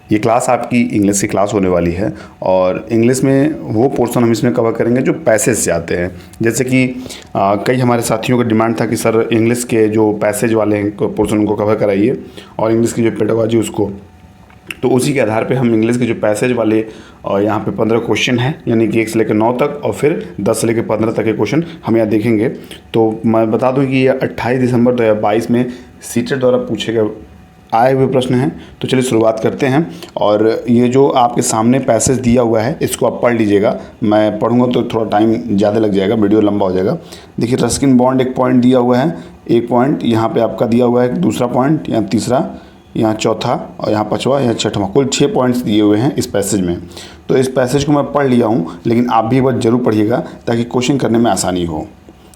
ये क्लास आपकी इंग्लिश की क्लास होने वाली है और इंग्लिश में वो पोर्शन हम इसमें कवर करेंगे जो पैसेज से आते हैं। जैसे कि कई हमारे साथियों का डिमांड था कि सर इंग्लिश के जो पैसेज वाले पोर्शन उनको कवर कराइए और इंग्लिश की जो पेडागॉजी उसको, तो उसी के आधार पे हम इंग्लिश के जो पैसेज वाले और यहाँ पे 15 क्वेश्चन हैं, यानी कि 1 से लेकर 9 तक और फिर 10 से लेकर 15 तक के क्वेश्चन हम यहाँ देखेंगे। तो मैं बता दूँ कि ये 28 दिसंबर 2022 में सीटेट द्वारा पूछे गए आए हुए प्रश्न हैं। तो चलिए शुरुआत करते हैं। और ये जो आपके सामने पैसेज दिया हुआ है इसको आप पढ़ लीजिएगा। मैं पढ़ूंगा तो थोड़ा टाइम ज़्यादा लग जाएगा, वीडियो लंबा हो जाएगा। देखिए रस्किन बॉन्ड एक पॉइंट दिया हुआ है, एक पॉइंट यहाँ पे आपका दिया हुआ है, दूसरा पॉइंट, यहाँ तीसरा, यहाँ चौथा और यहाँ पाँचवा, यहाँ छठवां, कुल 6 पॉइंट्स दिए हुए हैं इस पैसेज में। तो इस पैसेज को मैं पढ़ लिया हूँ, लेकिन आप भी एक बार जरूर पढ़िएगा ताकि क्वेश्चन करने में आसानी हो।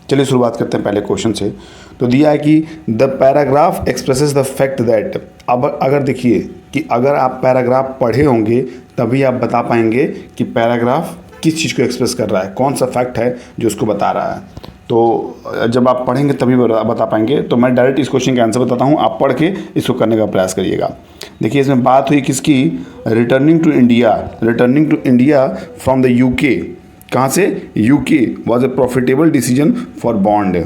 चलिए शुरुआत करते हैं पहले क्वेश्चन से। तो दिया है कि the paragraph expresses the fact that. अब अगर देखिए कि अगर आप पैराग्राफ पढ़े होंगे तभी आप बता पाएंगे कि पैराग्राफ किस चीज़ को एक्सप्रेस कर रहा है, कौन सा फैक्ट है जो उसको बता रहा है। तो जब आप पढ़ेंगे तभी बता पाएंगे। तो मैं डायरेक्ट इस क्वेश्चन का आंसर बताता हूँ, आप पढ़ के इसको करने का प्रयास करिएगा। देखिए इसमें बात हुई किसकी, returning to India from the UK. कहाँ से, UK was a profitable decision for Bond.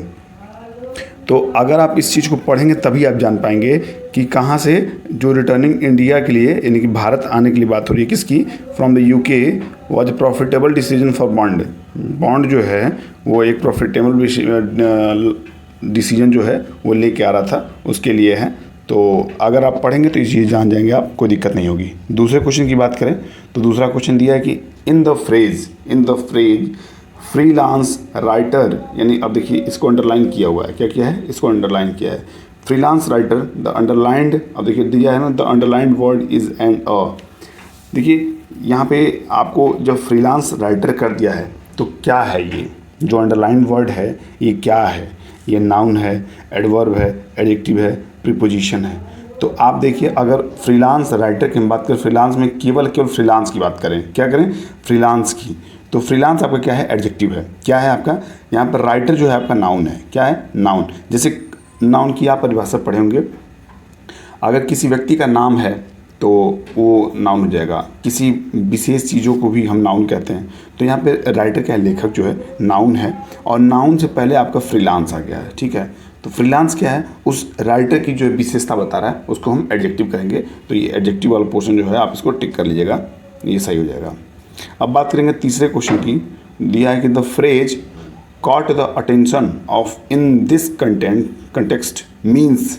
तो अगर आप इस चीज़ को पढ़ेंगे तभी आप जान पाएंगे कि कहाँ से जो रिटर्निंग इंडिया के लिए यानी कि भारत आने के लिए बात हो रही है किसकी, from the UK was a profitable decision for bond. Bond जो है वो एक प्रॉफिटेबल डिसीजन जो है वो लेके आ रहा था, उसके लिए है। तो अगर आप पढ़ेंगे तो ये चीज़ जान जाएंगे आप, कोई दिक्कत नहीं होगी। दूसरे क्वेश्चन की बात करें तो दूसरा क्वेश्चन दिया है कि in the phrase freelance writer, यानी अब देखिए इसको अंडरलाइन किया हुआ है, क्या किया है, इसको अंडरलाइन किया है, फ्रीलांस राइटर। द अंडरलाइंड, अब देखिए दिया है ना, the underlined word is an a. देखिए यहाँ पे आपको जब फ्रीलांस राइटर कर दिया है तो क्या है ये जो अंडरलाइन वर्ड है, ये क्या है, ये नाउन है, एडवर्ब है, एडजेक्टिव है, प्रीपोजिशन है। तो आप देखिए अगर फ्रीलांस राइटर की हम बात करें, फ्रीलांस में केवल फ्रीलांस की बात करें, क्या करें, फ्रीलांस की, तो फ्रीलांस आपका क्या है, एडजेक्टिव है। क्या है आपका यहाँ पर, राइटर जो है आपका नाउन है, क्या है, नाउन। जैसे नाउन की आप परिभाषा पढ़े होंगे, अगर किसी व्यक्ति का नाम है तो वो नाउन हो जाएगा, किसी विशेष चीज़ों को भी हम नाउन कहते हैं। तो यहाँ पे राइटर क्या है, लेखक जो है नाउन है, और नाउन से पहले आपका फ्रीलांस आ गया है, ठीक है। तो फ्रीलांस क्या है, उस राइटर की जो विशेषता बता रहा है उसको हम एडजेक्टिव करेंगे। तो ये एडजेक्टिव वाला पोर्शन जो है आप इसको टिक कर लीजिएगा, ये सही हो जाएगा। अब बात करेंगे तीसरे क्वेश्चन की। दिया है कि the phrase caught the attention of in this context means.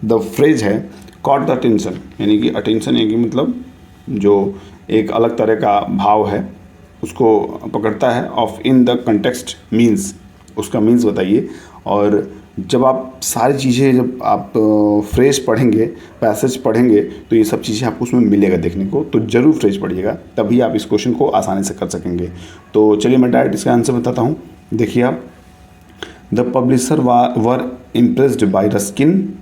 The phrase है कॉट द अटेंशन, यानी कि अटेंशन यानी कि मतलब जो एक अलग तरह का भाव है उसको पकड़ता है, of in the context means, उसका मीन्स बताइए। और जब आप सारी चीज़ें, जब आप फ्रेज पढ़ेंगे, पैसेज पढ़ेंगे, तो ये सब चीज़ें आपको उसमें मिलेगा देखने को। तो ज़रूर फ्रेज पढ़िएगा, तभी आप इस क्वेश्चन को आसानी से कर सकेंगे। तो चलिए मैं डायरेक्ट इसका आंसर बताता हूँ। देखिए आप, the publisher were impressed by Ruskin,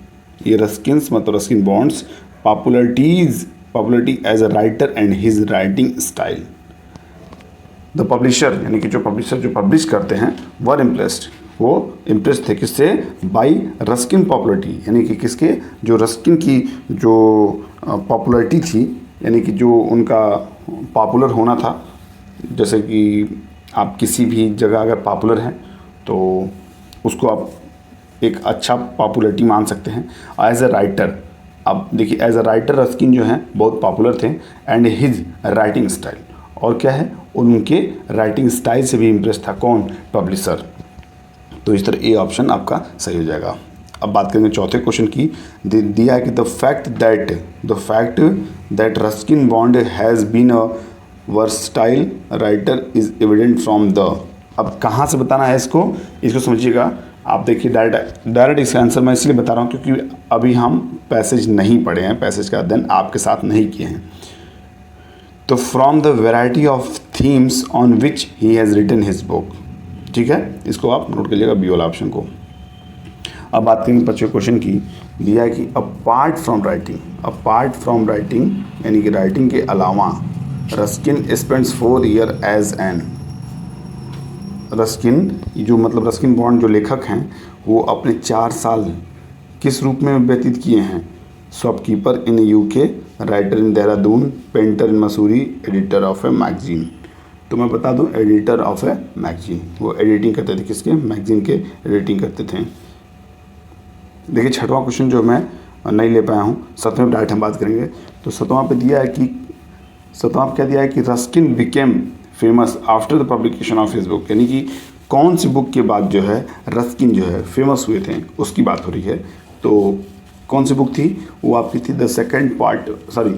ये रस्किन्स मतलब Ruskin Bond's popularity as a writer and his writing style. The publisher यानी कि जो पब्लिशर जो पब्लिश करते हैं, वर इम्प्रेस्ड, वो इम्प्रेस थे किससे, बाई रस्किन पॉपुलरिटी, यानी कि किसके, जो रस्किन की जो पॉपुलरिटी थी, यानी कि जो उनका पॉपुलर होना था। जैसे कि आप किसी भी जगह अगर पॉपुलर हैं तो उसको आप एक अच्छा पॉपुलरिटी मान सकते हैं। एज अ राइटर, अब देखिए एज अ राइटर रस्किन जो हैं बहुत पॉपुलर थे, एंड हिज राइटिंग स्टाइल, और क्या है, उनके राइटिंग स्टाइल से भी इम्प्रेस था कौन, पब्लिशर। तो इस तरह ए ऑप्शन आपका सही हो जाएगा। अब बात करेंगे चौथे क्वेश्चन की। दिया है कि the fact that Ruskin Bond has been a versatile writer is evident from the. अब कहाँ से बताना है इसको समझिएगा आप। देखिए डायरेक्ट इसका आंसर मैं इसलिए बता रहा हूँ क्योंकि अभी हम पैसेज नहीं पढ़े हैं, पैसेज का अध्ययन आपके साथ नहीं किए हैं। तो from the variety of themes on which he has written his book, ठीक है, इसको आप नोट कर लीजिएगा बी वाला ऑप्शन को। अब बात करेंगे 5वें क्वेश्चन की। दिया है कि अपार्ट फ्रॉम राइटिंग यानी कि राइटिंग के अलावा Ruskin spends 4 year as an. Ruskin जो मतलब रस्किन बॉन्ड जो लेखक हैं वो अपने 4 साल किस रूप में व्यतीत किए हैं, shopkeeper in UK writer in Dehradun, painter in Mussoorie, editor of a magazine. तो मैं बता दूं, एडिटर ऑफ ए मैगजीन, वो एडिटिंग करते थे, किसके? मैगजीन के एडिटिंग करते थे। देखिए छठवां क्वेश्चन जो मैं नहीं ले पाया हूँ, सातवें डायरेक्ट हम बात करेंगे। तो सातवां पे दिया है कि, सातवां पे क्या दिया है कि Ruskin became famous after the publication of his book, यानी कि कौन सी बुक के बाद जो है रस्किन जो है फेमस हुए थे, उसकी बात हो रही है। तो कौन सी बुक थी? वो आपकी थी the second part, sorry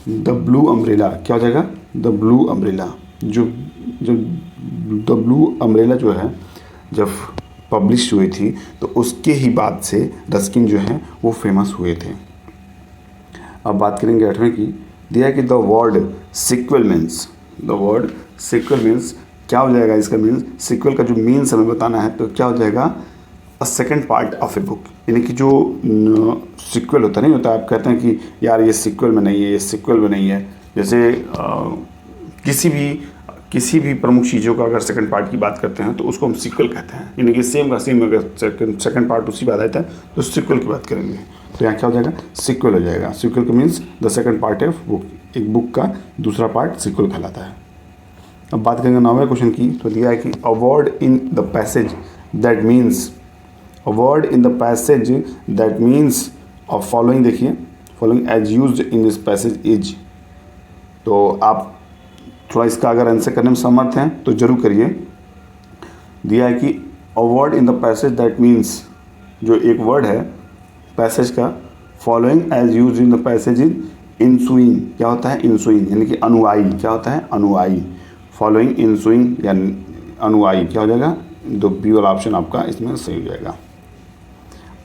the blue umbrella. क्या हो जाएगा? The blue umbrella. जो द ब्लू अम्ब्रेला जो है जब पब्लिश हुई थी तो उसके ही बाद से रस्किन जो है वो फेमस हुए थे। अब बात करेंगे आठवें की। दिया कि the word sequel means, the word sequel means क्या हो जाएगा? इसका मीन्स, सिक्वल का जो मीन्स हमें बताना है, तो क्या हो जाएगा? A second part of a book, यानी कि जो सिक्वल होता नहीं होता, आप कहते हैं कि यार ये सिक्वल में नहीं है, ये सिक्वल में नहीं है। जैसे किसी भी प्रमुख चीज़ों का अगर सेकंड पार्ट की बात करते हैं तो उसको हम सीक्वल कहते हैं, यानी कि सेम का सेम अगर सेकंड पार्ट उसी बात आता है तो सीक्वल की बात करेंगे। तो यहाँ क्या हो जाएगा? सीक्वल हो जाएगा। सीक्वल का means the second part of book, एक बुक का दूसरा पार्ट सीक्वल कहलाता है। अब बात करेंगे 9वें क्वेश्चन की। तो दिया है कि a word in the passage that means, a word in the passage that means of following, देखिए following as used in this passage is. तो आप थोड़ा इसका अगर आंसर करने में समर्थ हैं तो जरूर करिए। दिया है कि a word in the passage that means, जो एक वर्ड है पैसेज का, following as use in the passage is ensuing. क्या होता है? इंसुइंग, यानी कि अनुयायी। क्या होता है? अनुयायी। फॉलोइंग इंसुइंग या अनुयायी क्या हो जाएगा? तो बी वाला ऑप्शन आपका इसमें सही हो जाएगा।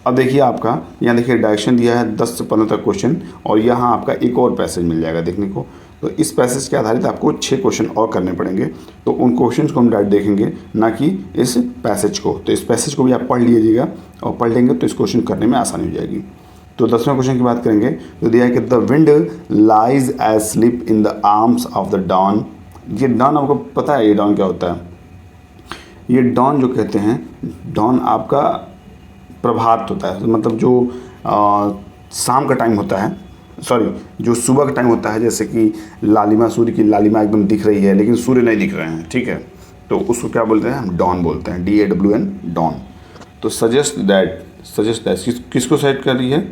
अब देखिए आपका यहाँ देखिए डायरेक्शन दिया है 10 से 15 तक क्वेश्चन, और यहाँ आपका एक और पैसेज मिल जाएगा देखने को। तो इस पैसेज के आधारित आपको 6 क्वेश्चन और करने पड़ेंगे। तो उन क्वेश्चंस को हम डायरेक्ट देखेंगे, ना कि इस पैसेज को। तो इस पैसेज को भी आप पढ़ लीजिएगा, और पढ़ लेंगे तो इस क्वेश्चन करने में आसानी हो जाएगी। तो 10वें क्वेश्चन की बात करेंगे। तो दिया है कि the wind lies asleep in the arms of the dawn. ये डॉन आपको पता है ये डॉन क्या होता है? ये डॉन जो कहते हैं, डॉन आपका प्रभात होता है, मतलब जो शाम का टाइम होता है, सॉरी जो सुबह का टाइम होता है। जैसे कि लालिमा, सूर्य की लालिमा एकदम दिख रही है लेकिन सूर्य नहीं दिख रहे हैं, ठीक है, तो उसको क्या बोलते हैं? हम डॉन बोलते हैं, DAWN, डॉन। तो सजेस्ट दैट किसको सेट कर रही है?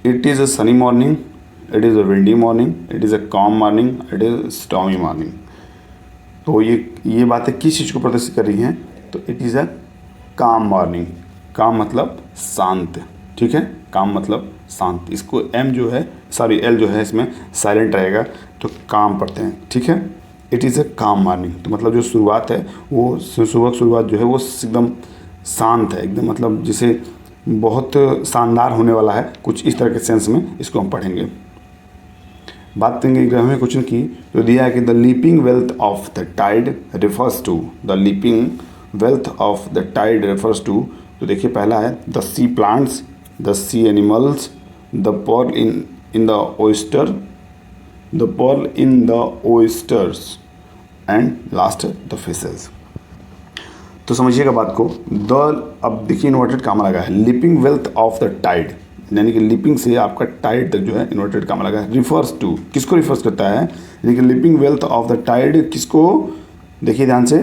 It is a sunny morning, it is a windy morning, it is a com morning, it is stormy morning. तो ये बातें किस चीज़ को प्रदर्शित कर रही हैं? तो इट इज़ अ काम मॉर्निंग। काम मतलब शांत, ठीक है, काम मतलब शांत। इसको एल जो है इसमें साइलेंट रहेगा, तो काम पढ़ते हैं, ठीक है। इट इज़ अ काम मॉर्निंग, तो मतलब जो शुरुआत है वो सुबह शुरुआत जो है वो एकदम शांत है, एकदम मतलब जिसे बहुत शानदार होने वाला है, कुछ इस तरह के सेंस में इसको हम पढ़ेंगे। बात करेंगे 11वें क्वेश्चन की। तो दिया है कि the leaping wealth of the tide refers to, the leaping wealth of the tide refers to. तो देखिए पहला है the sea plants, the sea animals, the pearl in the oyster, the pearl in the oysters, and last the fishes. तो समझिएगा बात को। अब देखिए इन्वर्टेड कामा लगा है, lipping wealth of the tide, यानी कि लिपिंग से आपका टाइड तक जो है इन्वर्टेड कामा लगा है। रिफर्स टू, किसको रिफर्स करता है? यानी कि lipping wealth of the tide किसको, देखिए ध्यान से,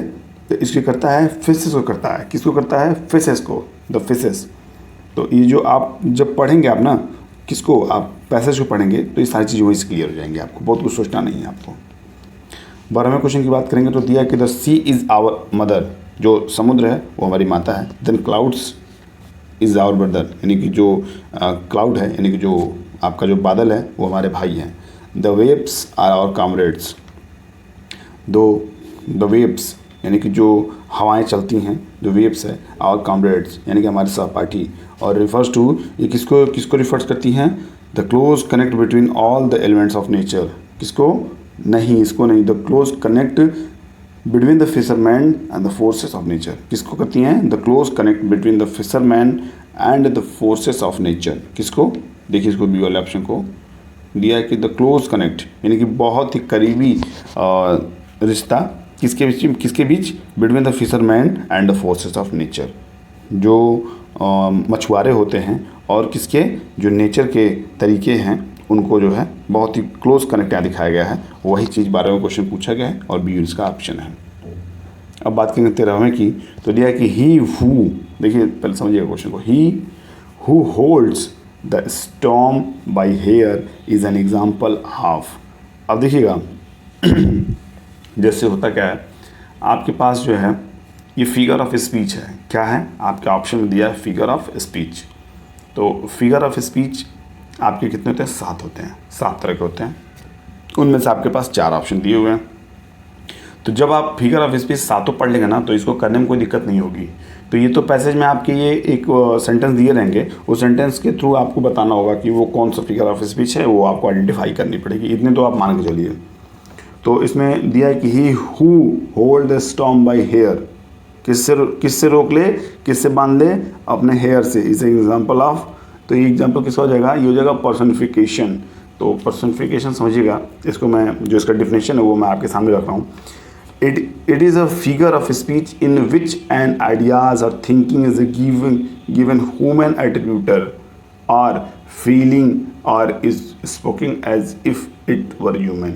तो इसको करता है फिशेस को करता है। किसको करता है? फिशेस को, द फिशेस। तो ये जो आप जब पढ़ेंगे आप ना, किसको, आप पैसेज को पढ़ेंगे तो ये सारी चीज़ें वहीं से क्लियर हो जाएंगी, आपको बहुत कुछ सोचना नहीं है आपको। 12वें क्वेश्चन की बात करेंगे। तो दिया कि the sea is our mother, जो समुद्र है वो हमारी माता है। Then clouds is our brother, यानी कि जो क्लाउड है, यानी कि जो आपका जो बादल है वो हमारे भाई हैं। The waves are our comrades, the waves यानी कि जो हवाएं चलती हैं, जो वेव्स है, आवर कॉमरेड्स यानी कि हमारे सहपाठी। और रिफर्स टू, ये किसको रिफर्स करती हैं? The close connect between all the elements of nature. किसको? नहीं, इसको नहीं, the close connect between the fisherman and the forces of nature. किसको करती हैं? The close connect between the fisherman and the forces of nature. किसको? देखिए इसको बी वाले ऑप्शन को दिया है कि द क्लोज कनेक्ट, यानी कि बहुत ही करीबी रिश्ता किसके बीच? Between the fisherman and the forces of nature. जो मछुआरे होते हैं और किसके, जो नेचर के तरीके हैं उनको जो है बहुत ही क्लोज कनेक्ट यहाँ दिखाया गया है, वही चीज़ 12वें क्वेश्चन पूछा गया है और बी इसका ऑप्शन है। अब बात करेंगे 13वें की, तो दिया है कि ही हु, देखिए पहले समझिएगा क्वेश्चन को, he who holds the storm by hair is an example of. अब देखिएगा जैसे होता क्या है, आपके पास जो है ये फिगर ऑफ स्पीच है, क्या है आपके ऑप्शन में दिया है फिगर ऑफ स्पीच। तो फिगर ऑफ स्पीच आपके कितने होते हैं, 7 होते हैं, 7 तरह के होते हैं, उनमें से आपके पास 4 ऑप्शन दिए हुए हैं। तो जब आप फिगर ऑफ स्पीच 7 पढ़ लेंगे ना, तो इसको करने में कोई दिक्कत नहीं होगी। तो ये तो पैसेज में आपके ये एक सेंटेंस दिए रहेंगे, उस सेंटेंस के थ्रू आपको बताना होगा कि वो कौन सा फिगर ऑफ स्पीच है, वो आपको आइडेंटिफाई करनी पड़ेगी, इतने तो आप मान के चलिए। तो इसमें दिया है कि he who hold the storm by hair, किससे रोक ले, किससे बांध ले, अपने हेयर से, इज एग्जाम्पल ऑफ। तो ये एग्जाम्पल किसका हो जाएगा, ये हो जाएगा पर्सनिफिकेशन। तो पर्सनिफिकेशन समझिएगा, इसको मैं जो इसका डिफिनेशन है वो मैं आपके सामने रख रहा हूँ। It is a figure of speech in which an ideas or thinking is a given human attribute or feeling or is spoken as if it were human।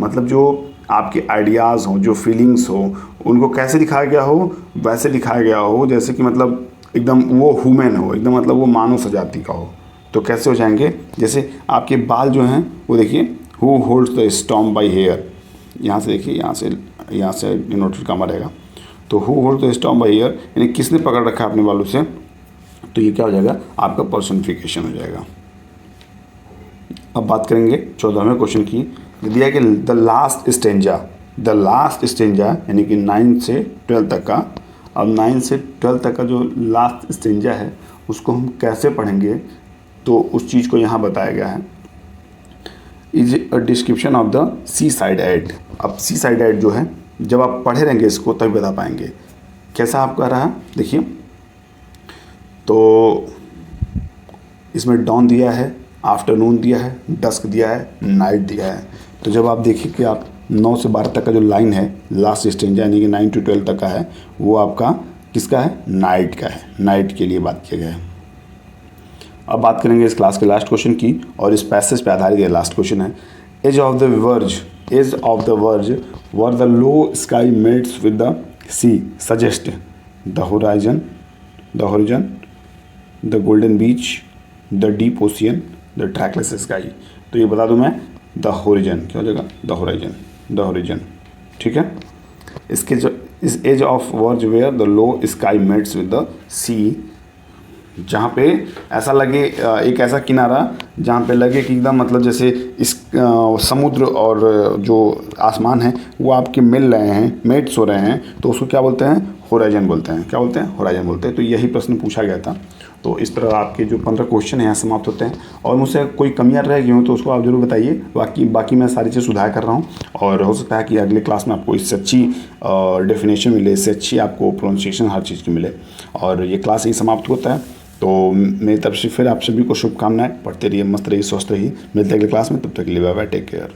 मतलब जो आपके आइडियाज़ हो, जो फीलिंग्स हो, उनको कैसे दिखाया गया हो, वैसे दिखाया गया हो जैसे कि मतलब एकदम वो ह्यूमन हो, एकदम मतलब वो मानव सजाति का हो। तो कैसे हो जाएंगे, जैसे आपके बाल जो हैं वो देखिए, who holds the storm by hair, यहाँ से देखिए, यहाँ से इन्वर्टेड कामा रहेगा। तो who hold the storm by hair, यानी किसने पकड़ रखा है अपने बालों से, तो ये क्या हो जाएगा, आपका पर्सनिफिकेशन हो जाएगा। अब बात करेंगे 14वें क्वेश्चन की। दिया है कि द लास्ट स्टेंजा यानी कि 9 से 12 तक का। अब 9 से 12 तक का जो लास्ट स्टेंजा है उसको हम कैसे पढ़ेंगे, तो उस चीज़ को यहाँ बताया गया है। Is a description of the sea side एड। अब सी साइड एड जो है, जब आप पढ़े रहेंगे इसको तभी बता पाएंगे कैसा आपका रहा। देखिए, तो इसमें डॉन दिया है, आफ्टरनून दिया है, डस्क दिया है, नाइट दिया है। तो जब आप देखिए कि आप 9 से 12 तक का जो लाइन है लास्ट स्टेंजा यानी कि 9 to 12 तक का है, वो आपका किसका है, नाइट का है, नाइट के लिए बात किया गया है। अब बात करेंगे इस क्लास के लास्ट क्वेश्चन की, और इस पैसेज पे आधारित ये लास्ट क्वेश्चन है। Edge of the verge where the low sky meets with the sea suggest the horizon, the golden beach, the deep ocean, the trackless sky. तो ये बता दूं मैं, द होरिजन, क्या हो जाएगा, द होरिजन, ठीक है। इसके जो इस edge of verge where the low sky meets with the sea, जहाँ पे ऐसा लगे, एक ऐसा किनारा जहाँ पे लगे कि एकदम मतलब जैसे इस समुद्र और जो आसमान है वो आपके मिल रहे हैं, मेट्स हो रहे हैं, तो उसको क्या बोलते हैं, होराइजन बोलते हैं। क्या बोलते हैं, होराइजन बोलते हैं। तो यही प्रश्न पूछा गया था। तो इस तरह आपके जो 15 क्वेश्चन हैं यहाँ समाप्त होते हैं, और मुझसे कोई कमियाँ रह गई हों तो उसको आप जरूर बताइए। बाकी मैं सारी चीज़ सुधार कर रहा हूँ, और हो सकता है कि अगले क्लास में आपको इससे अच्छी डेफिनेशन मिले, इससे अच्छी आपको प्रोनाउंसिएशन हर चीज़ की मिले। और ये क्लास यही समाप्त होता है। तो मेरी तरफ से फिर आप सभी को शुभकामनाएं। पढ़ते रहिए, मस्त रहिए, स्वस्थ रहिए। मिलते हैं अगले क्लास में, तब तक के लिए बाय बाय, टेक केयर।